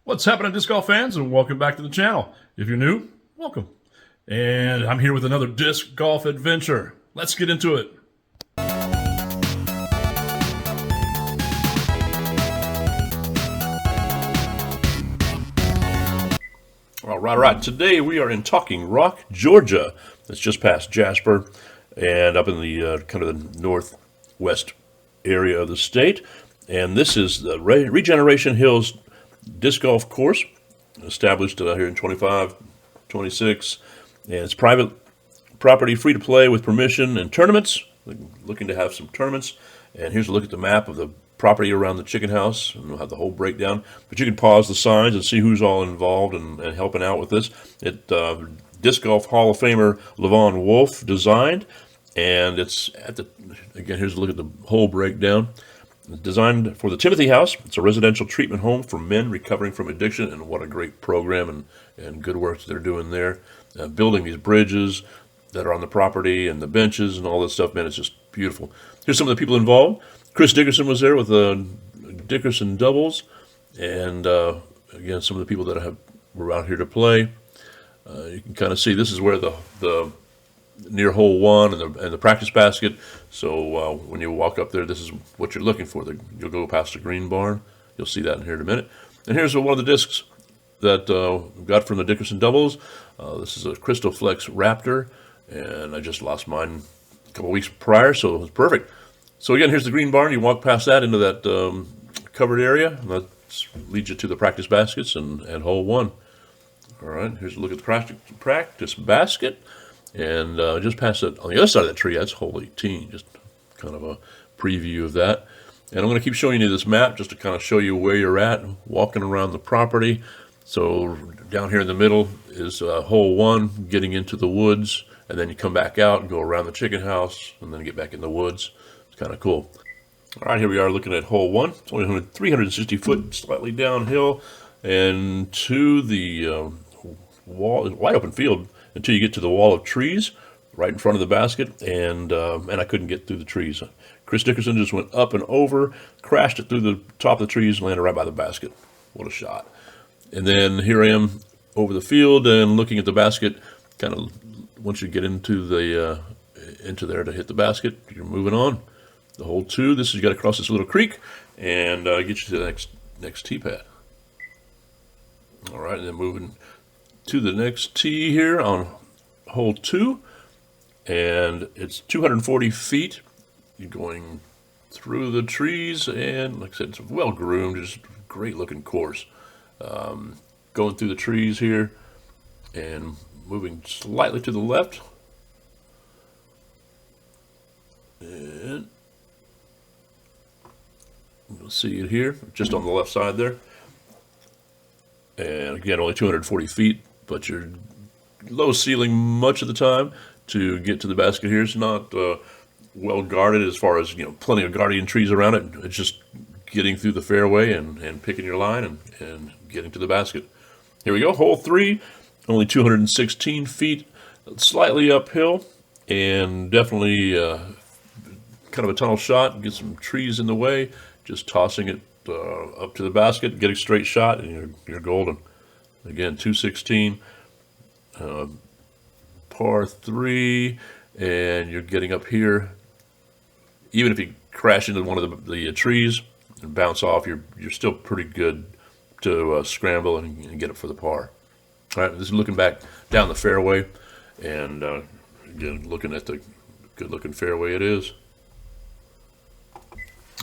What's happening, disc golf fans, and welcome back to the channel. If you're new, welcome. And I'm here with another disc golf adventure. Let's get into it. All right. Today we are in Talking Rock, Georgia. That's just past Jasper and up in the kind of the northwest area of the state. And this is the Regeneration Hills disc golf course, established here in 26, and it's private property, free to play with permission and tournaments. Looking to have some tournaments. And here's a look at the map of the property around the chicken house, and we'll have the whole breakdown. But you can pause the signs and see who's all involved and helping out with this. Disc Golf Hall of Famer Lavone Wolf designed, and it's at the, again, here's a look at the whole breakdown. Designed for the Timothy House. It's a residential treatment home for men recovering from addiction, and what a great program and good work they're doing there. Building these bridges that are on the property and the benches and all that stuff, man, it's just beautiful. Here's some of the people involved. Chris Dickerson was there with the Dickerson doubles, and again, some of the people that were out here to play. You can kind of see this is where the near hole one and the practice basket. So when you walk up there, this is what you're looking for. You'll go past the green barn. You'll see that in here in a minute. And here's one of the discs that we got from the Dickerson doubles. This is a Crystal Flex Raptor, and I just lost mine a couple weeks prior, so it was perfect. So again, here's the green barn. You walk past that into that covered area, and that leads you to the practice baskets and hole one. All right, here's a look at the practice basket. And just past it on the other side of that tree, that's hole 18, just kind of a preview of that. And I'm going to keep showing you this map just to kind of show you where you're at, walking around the property. So down here in the middle is hole one, getting into the woods, and then you come back out and go around the chicken house, and then get back in the woods. It's kind of cool. All right, here we are looking at hole one. It's only 360 foot, slightly downhill, and to the wall, wide open field, until you get to the wall of trees right in front of the basket, and I couldn't get through the trees. Chris Dickerson just went up and over, crashed it through the top of the trees, and landed right by the basket. What a shot. And then here I am over the field and looking at the basket, kind of once you get into there to hit the basket, you're moving on. The hole two, this is you got to cross this little creek and get you to the next tee pad. All right, and then moving to the next tee here on hole two, and it's 240 feet. You're going through the trees, and like I said, it's well groomed, just great looking course. Going through the trees here and moving slightly to the left, and you'll see it here just on the left side there. And again, only 240 feet, but you're low ceiling much of the time to get to the basket here. It's not well guarded as far as, plenty of guardian trees around it. It's just getting through the fairway and picking your line and getting to the basket. Here we go, hole three, only 216 feet, slightly uphill, and definitely kind of a tunnel shot. Get some trees in the way, just tossing it up to the basket, get a straight shot, and you're golden. Again, 216, par three, and you're getting up here. Even if you crash into one of the trees and bounce off, you're still pretty good to scramble and get it for the par. All right, this is looking back down the fairway, and again, looking at the good-looking fairway it is.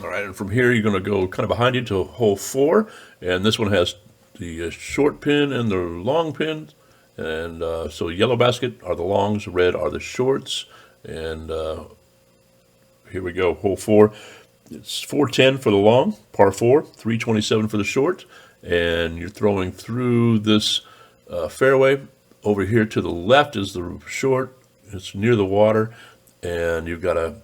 All right, and from here you're going to go kind of behind you to hole four, and this one has the short pin and the long pin, and so yellow basket are the longs, red are the shorts, and here we go, hole four. It's 410 for the long, par four, 327 for the short, and you're throwing through this fairway. Over here to the left is the short, It's near the water, and you've got to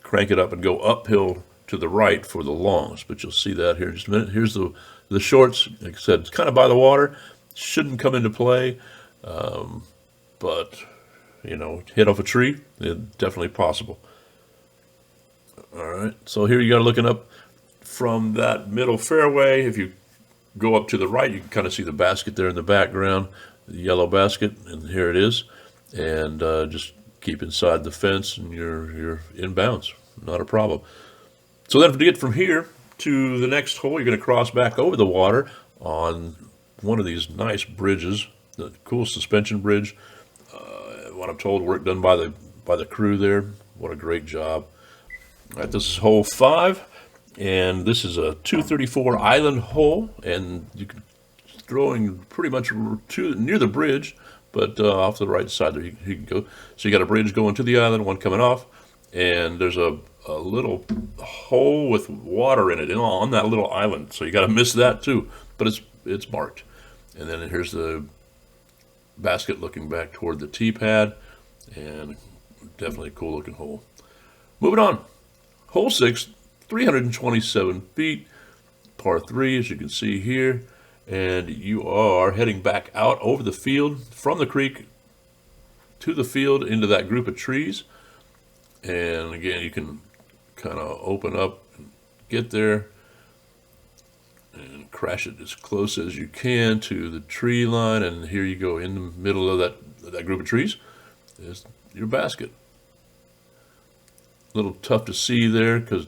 crank it up and go uphill to the right for the longs. But you'll see that here in just a minute. Here's the shorts. Like I said, it's kind of by the water. Shouldn't come into play, but hit off a tree, it's definitely possible. All right, so here you got looking up from that middle fairway. If you go up to the right, you can kind of see the basket there in the background, the yellow basket, and here it is. And just keep inside the fence, and you're in bounds. Not a problem. So then to get from here to the next hole, you're going to cross back over the water on one of these nice bridges, the cool suspension bridge. What I'm told, work done by the crew there. What a great job. All right, this is hole 5, and this is a 234 island hole, and you can throwing pretty much near the bridge, but off the right side there you can go. So you got a bridge going to the island, one coming off, and there's a little hole with water in it on that little island. So you got to miss that too, but it's marked. And then here's the basket looking back toward the tee pad, and definitely a cool looking hole. Moving on, hole 6, 327 feet, par 3, as you can see here, and you are heading back out over the field from the creek to the field into that group of trees. And again, you can kind of open up and get there and crash it as close as you can to the tree line, and here you go in the middle of that group of trees is your basket. A little tough to see there because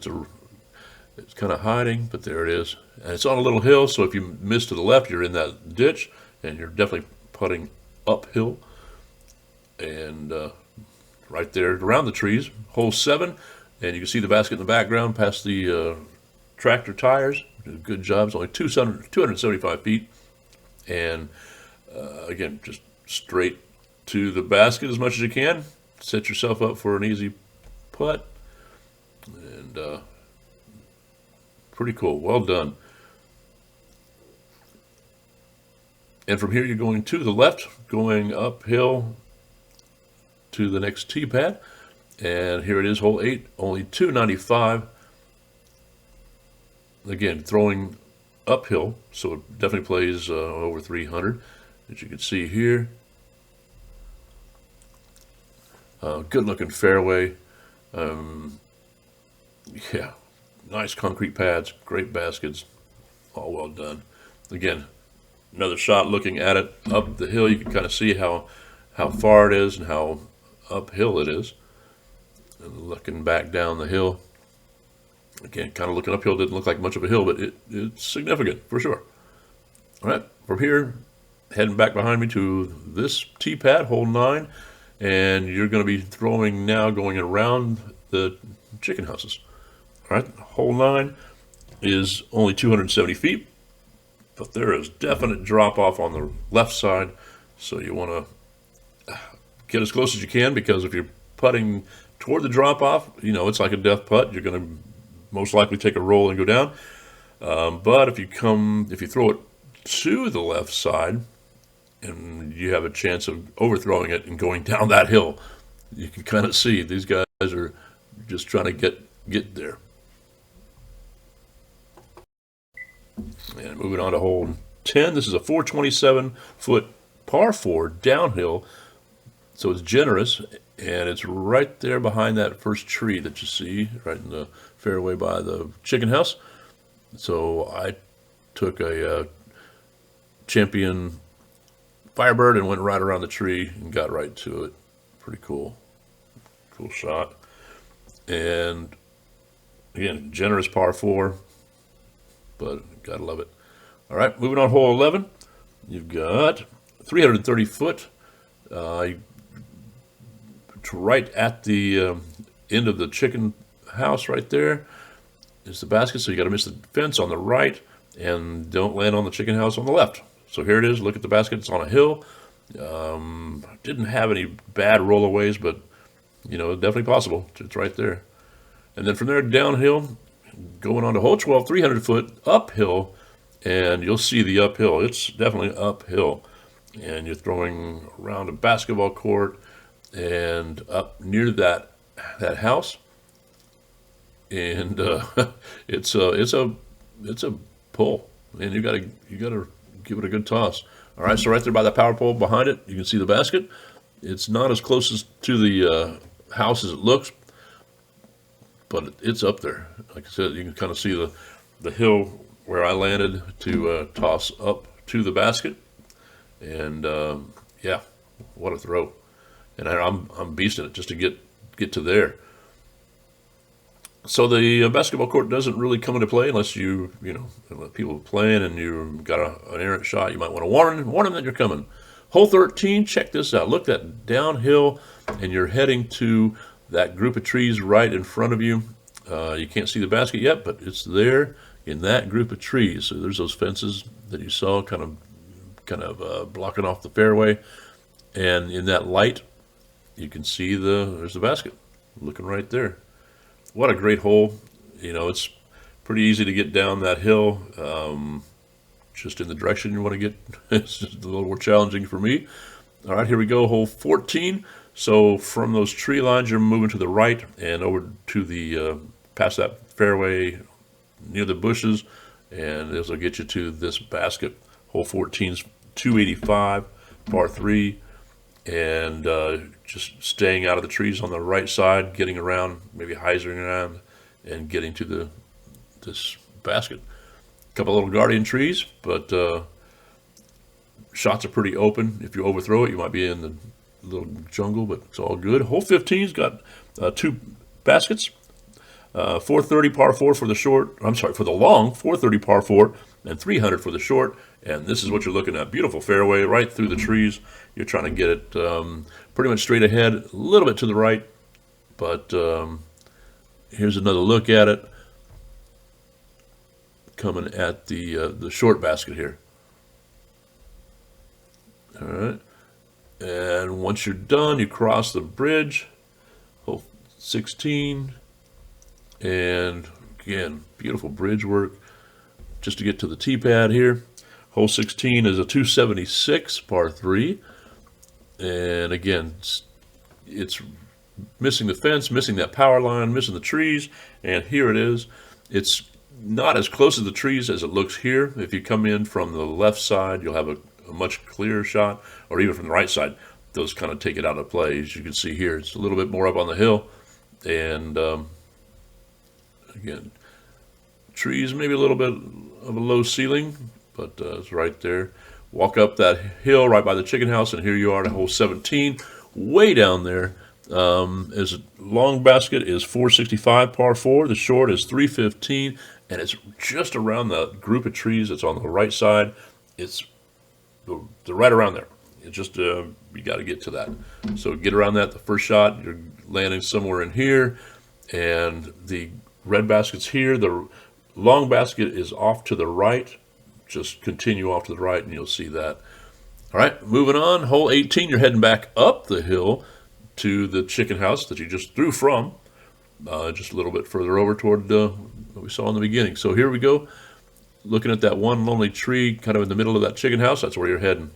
it's kind of hiding, but there it is. And it's on a little hill, so if you miss to the left, you're in that ditch, and you're definitely putting uphill. And right there around the trees, hole 7, and you can see the basket in the background past the tractor tires. Good job. It's only 275 feet. And again, just straight to the basket as much as you can. Set yourself up for an easy putt. And pretty cool. Well done. And from here, you're going to the left, going uphill to the next tee pad. And here it is, hole 8, only 295. Again, throwing uphill, so it definitely plays over 300, as you can see here. Good-looking fairway. Yeah, nice concrete pads, great baskets, all well done. Again, another shot looking at it up the hill. You can kind of see how far it is and how uphill it is. And looking back down the hill, again, kind of looking uphill, didn't look like much of a hill, but it's significant for sure. All right, from here, heading back behind me to this tee pad, hole 9, and you're going to be throwing now going around the chicken houses. All right, hole 9 is only 270 feet, but there is definite drop off on the left side, so you want to get as close as you can, because if you're putting toward the drop off, it's like a death putt. You're going to most likely take a roll and go down. But if you throw it to the left side, and you have a chance of overthrowing it and going down that hill, you can kind of see these guys are just trying to get there. And moving on to hole 10, this is a 427-foot par 4 downhill, so it's generous, and it's right there behind that first tree that you see, right in the fairway by the chicken house. So I took a Champion Firebird and went right around the tree and got right to it. Pretty cool shot. And again, generous par 4, but gotta love it. All right, moving on, hole 11. You've got 330 foot. Right at the end of the chicken house right there is the basket, so you got to miss the fence on the right and don't land on the chicken house on the left. So here it is. Look at the basket. It's on a hill. Didn't have any bad rollaways, but definitely possible. It's right there. And then from there downhill, going on to hole 12, 300 foot uphill, and you'll see the uphill. It's definitely uphill, and you're throwing around a basketball court. and up near that house, and it's a pull, and you gotta give it a good toss. All right, so right there by the power pole behind it, you can see the basket. It's not as close to the house as it looks, but it's up there. Like I said, you can kind of see the hill where I landed to toss up to the basket, and yeah, what a throw! And I'm beasting it just to get to there. So the basketball court doesn't really come into play unless you know people playing and you've got an errant shot. You might want to warn them that you're coming. Hole 13, check this out. Look that downhill, and you're heading to that group of trees right in front of you. You can't see the basket yet, but it's there in that group of trees. So there's those fences that you saw kind of blocking off the fairway, and in that light, you can see there's the basket looking right there. What a great hole. You know, it's pretty easy to get down that hill, just in the direction you want to get. It's just a little more challenging for me. All right, here we go, hole 14. So from those tree lines, you're moving to the right and over to the, past that fairway near the bushes, and this will get you to this basket. Hole 14's 285, par 3. And just staying out of the trees on the right side, getting around, maybe hyzering around, and getting to this basket. A couple little guardian trees, but shots are pretty open. If you overthrow it, you might be in the little jungle, but it's all good. Hole 15's got 2 baskets. 430 par 4 for the short. I'm sorry, for the long, 430 par 4, and 300 for the short. And this is what you're looking at. Beautiful fairway right through the trees. You're trying to get it pretty much straight ahead, a little bit to the right. But here's another look at it. Coming at the short basket here. All right. And once you're done, you cross the bridge. Hole 16. And again, beautiful bridge work just to get to the tee pad here. Hole 16 is a 276 par 3, and again, it's missing the fence, missing that power line, missing the trees, and here it is. It's not as close to the trees as it looks here. If you come in from the left side, you'll have a much clearer shot, or even from the right side, those kind of take it out of play. As you can see here, it's a little bit more up on the hill, and again, trees, maybe a little bit of a low ceiling, but it's right there. Walk up that hill right by the chicken house, and here you are at hole 17. Way down there is a long basket is 465 par 4. The short is 315, and it's just around the group of trees that's on the right side. It's right around there. It's just you got to get to that. So get around that. The first shot, you're landing somewhere in here, and the red basket's here. The long basket is off to the right. Just continue off to the right and you'll see that. All right, moving on. Hole 18, you're heading back up the hill to the chicken house that you just threw from, just a little bit further over toward what we saw in the beginning. So here we go, looking at that one lonely tree kind of in the middle of that chicken house. That's where you're heading.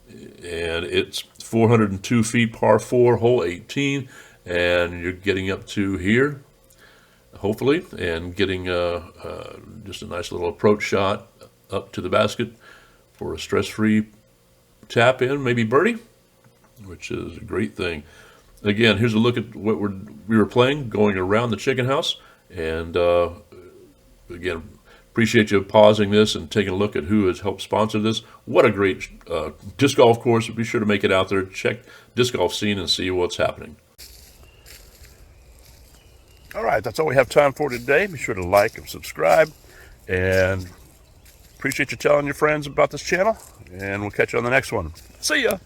And it's 402 feet par 4, hole 18, and you're getting up to here, hopefully, and getting just a nice little approach shot up to the basket for a stress-free tap in, maybe birdie, which is a great thing. Again, here's a look at what we were playing, going around the chicken house, and again, appreciate you pausing this and taking a look at who has helped sponsor this. What a great disc golf course. Be sure to make it out there, check disc golf scene and see what's happening. All right, that's all we have time for today. Be sure to like and subscribe, and appreciate you telling your friends about this channel, and we'll catch you on the next one. See ya!